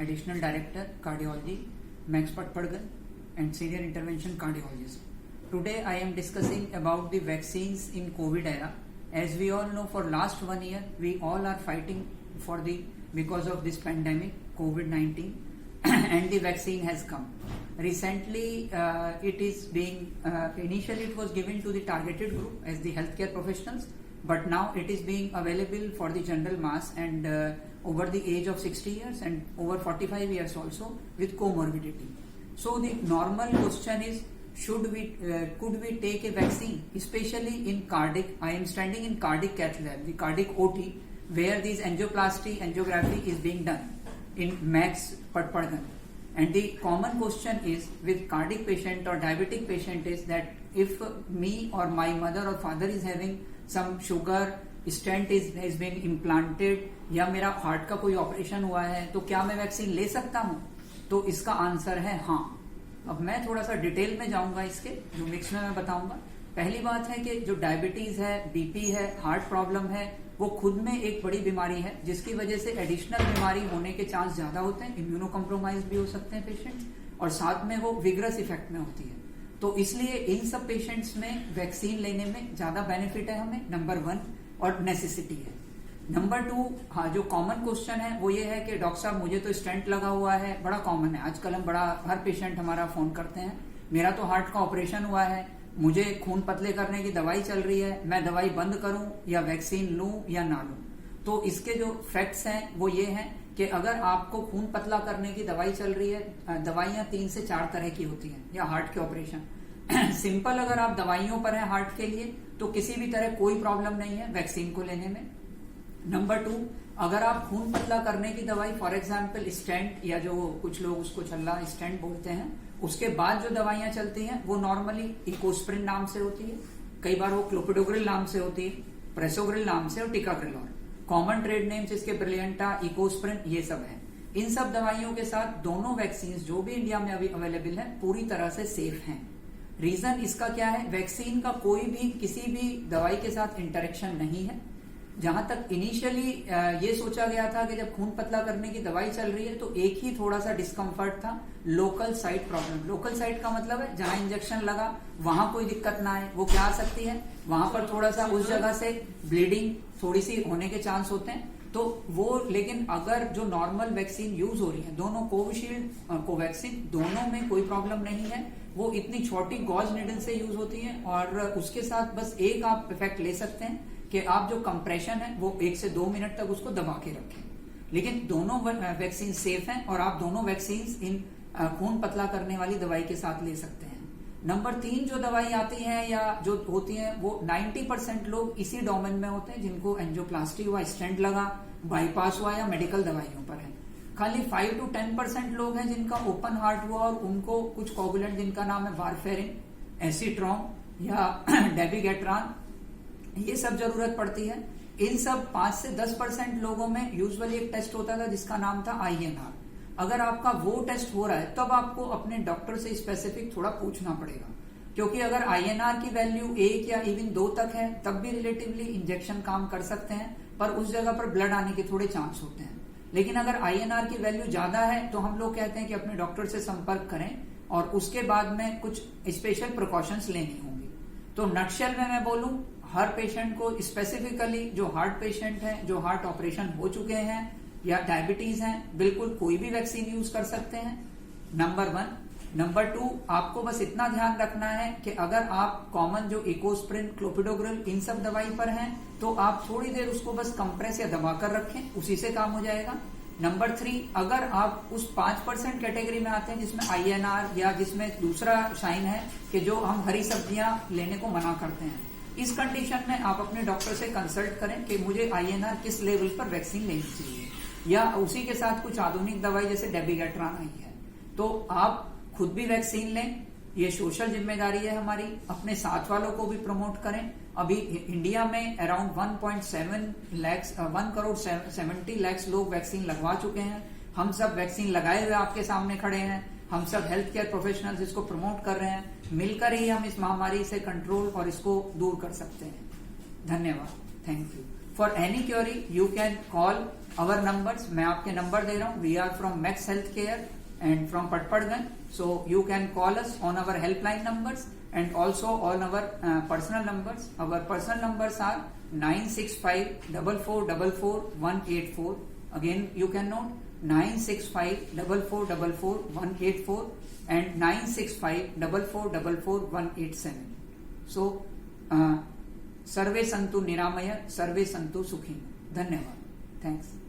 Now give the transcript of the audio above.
Additional Director, Cardiology, Max Patpargan, and Senior Intervention Cardiologist. Today I am discussing about the vaccines in COVID era. As we all know, for last 1 year, we all are fighting because of this pandemic, COVID-19, and the vaccine has come. Recently, it is being, initially it was given to the targeted group as the healthcare professionals, but now it is being available for the general mass and over the age of 60 years and over 45 years also with comorbidity. So the normal question is, could we take a vaccine, especially in cardiac? I am standing in cardiac cath lab, the cardiac OT, where this angiography is being done in Max Patpargan. And the common question is with cardiac patient or diabetic patient is that if me or my mother or father is having some sugar, stent has been implanted या मेरा heart का कोई operation हुआ है, तो क्या मैं vaccine ले सकता हूं? तो इसका आंसर है हाँ. अब मैं थोड़ा सा डिटेल में जाऊंगा इसके, जो मिक्स में मैं बताऊंगा. पहली बात है कि जो डायबिटीज है, बीपी है, हार्ट प्रॉब्लम है, वो खुद में एक बड़ी बीमारी है जिसकी वजह से एडिशनल बीमारी होने के चांस ज्यादा होते हैं. इम्यूनो कॉम्प्रोमाइज भी हो सकते हैं पेशेंट, और साथ में वो विग्रस इफेक्ट में होती है. तो इसलिए इन सब पेशेंट्स में वैक्सीन लेने में ज्यादा बेनिफिट है हमें, नंबर 1, और नेसेसिटी है. नंबर 2, हाँ, जो कॉमन क्वेश्चन है वो ये है कि डॉक्टर साहब मुझे तो स्टेंट लगा हुआ है. बड़ा कॉमन है आजकल, हम हर पेशेंट हमारा फोन करते हैं, मेरा तो हार्ट का ऑपरेशन हुआ है, मुझे खून पतले करने की दवाई चल रही है, मैं दवाई बंद करूं या वैक्सीन लूं या ना लूं. तो इसके जो फैक्ट्स हैं वो ये हैं कि अगर आपको खून पतला करने की दवाई चल रही है, दवाइयां 3 से 4 तरह की होती हैं, या हार्ट के ऑपरेशन सिंपल अगर आप दवाइयों पर हैं हार्ट के लिए तो किसी भी तरह कोई प्रॉब्लम नहीं है वैक्सीन को लेने में. नंबर 2, अगर आप खून पतला करने की दवाई, फॉर एग्जांपल स्टेंट, या जो कुछ लोग उसको छल्ला स्टेंट बोलते हैं, उसके बाद जो दवाइयां चलती हैं वो नॉर्मली इकोस्प्रिन नाम से होती है, कई बार वो क्लोपिडोग्रिल नाम से होती है, प्रेसोग्रिल नाम से, और टिकाग्रिलोर. कॉमन ट्रेड नेम्स इसके ब्रिलियंटा, इकोस्प्रिन, ये सब है. इन सब दवाइयों के साथ दोनों वैक्सीन जो भी इंडिया में अभी अवेलेबल है पूरी तरह से सेफ हैं. रीजन इसका क्या है? वैक्सीन का कोई भी किसी भी दवाई के साथ इंटरेक्शन नहीं है. जहां तक इनिशियली ये सोचा गया था कि जब खून पतला करने की दवाई चल रही है तो एक ही थोड़ा सा डिस्कम्फर्ट था, local site problem. Local site का मतलब है जहां इंजेक्शन लगा वहां कोई दिक्कत ना आए. वो क्या आ सकती है? वहां पर थोड़ा सा उस जगह से ब्लीडिंग थोड़ी सी होने के चांस होते हैं. तो वो, लेकिन अगर जो नॉर्मल वैक्सीन यूज हो रही है, दोनों कोविशील्ड, कोवैक्सीन, दोनों में कोई प्रॉब्लम नहीं है. वो इतनी छोटी गॉज निडल से यूज होती है और उसके साथ बस एक आप इफेक्ट ले सकते हैं कि आप जो कंप्रेशन है वो 1 से 2 मिनट तक उसको दबा के रखें. लेकिन दोनों वैक्सीन सेफ हैं और आप दोनों वैक्सीन इन खून पतला करने वाली दवाई के साथ ले सकते हैं. नंबर 3, जो दवाई आती है या जो होती है वो 90% लोग इसी डोमेन में होते हैं जिनको एंजियोप्लास्टी हुआ, स्टेंट लगा, बाईपास हुआ या मेडिकल दवाइयों पर है. खाली 5 to 10% लोग हैं जिनका ओपन हार्ट हुआ और उनको कुछ कोगुलेंट जिनका नाम है वारफेरिन, एसीट्रॉम या डेबिगेट्रान, ये सब जरूरत पड़ती है. इन सब 5 से 10% लोगों में यूजुअली एक टेस्ट होता था जिसका नाम था INR. अगर आपका वो टेस्ट हो रहा है तब आपको अपने डॉक्टर से स्पेसिफिक थोड़ा पूछना पड़ेगा, क्योंकि अगर INR की वैल्यू 1 या इवन 2 तक है तब भी रिलेटिवली इंजेक्शन काम कर सकते हैं, पर उस जगह पर ब्लड आने के थोड़े चांस होते हैं. लेकिन अगर INR की वैल्यू ज्यादा है तो हम लोग कहते हैं कि अपने डॉक्टर से संपर्क करें और उसके बाद में कुछ स्पेशल प्रिकॉशंस लेनी होंगी. तो नटशेल में मैं बोलूं, हर पेशेंट को, स्पेसिफिकली जो हार्ट पेशेंट हैं, जो हार्ट ऑपरेशन हो चुके हैं या डायबिटीज हैं, बिल्कुल कोई भी वैक्सीन यूज कर सकते हैं, नंबर 1. नंबर 2, आपको बस इतना ध्यान रखना है कि अगर आप कॉमन जो इकोस्प्रिन, क्लोपिडोग्रिल, इन सब दवाई पर हैं तो आप थोड़ी देर उसको बस कंप्रेस या दबाकर रखें, उसी से काम हो जाएगा. नंबर 3, अगर आप उस 5% कैटेगरी में आते हैं जिसमें INR या जिसमें दूसरा साइन है कि जो हम हरी सब्जियां लेने को मना करते हैं, इस कंडीशन में आप अपने डॉक्टर से कंसल्ट करें कि मुझे INR किस लेवल पर वैक्सीन लेनी चाहिए, या उसी के साथ कुछ आधुनिक दवाई जैसे डेबिगेट्रान आई है. तो आप खुद भी वैक्सीन लें, ये सोशल जिम्मेदारी है हमारी. अपने साथ वालों को भी प्रमोट करें. अभी इंडिया में अराउंड 1 करोड़ 70 लाख लोग वैक्सीन लगवा चुके हैं. हम सब वैक्सीन लगाए हुए आपके सामने खड़े हैं. हम सब हेल्थ केयर प्रोफेशनल्स इसको प्रमोट कर रहे हैं. मिलकर ही हम इस महामारी से कंट्रोल और इसको दूर कर सकते हैं. धन्यवाद. Thank you. For any query, you can call our numbers. मैं आपके नंबर दे रहा हूँ. We are from Max Healthcare and from Patparganj. So you can call us on our helpline numbers and also on our personal numbers. Our personal numbers are 96544444184. Again, you can note 96544444184 and 965444187. So सर्वे संतु निरामय, सर्वे संतु सुखी. धन्यवाद. Thanks.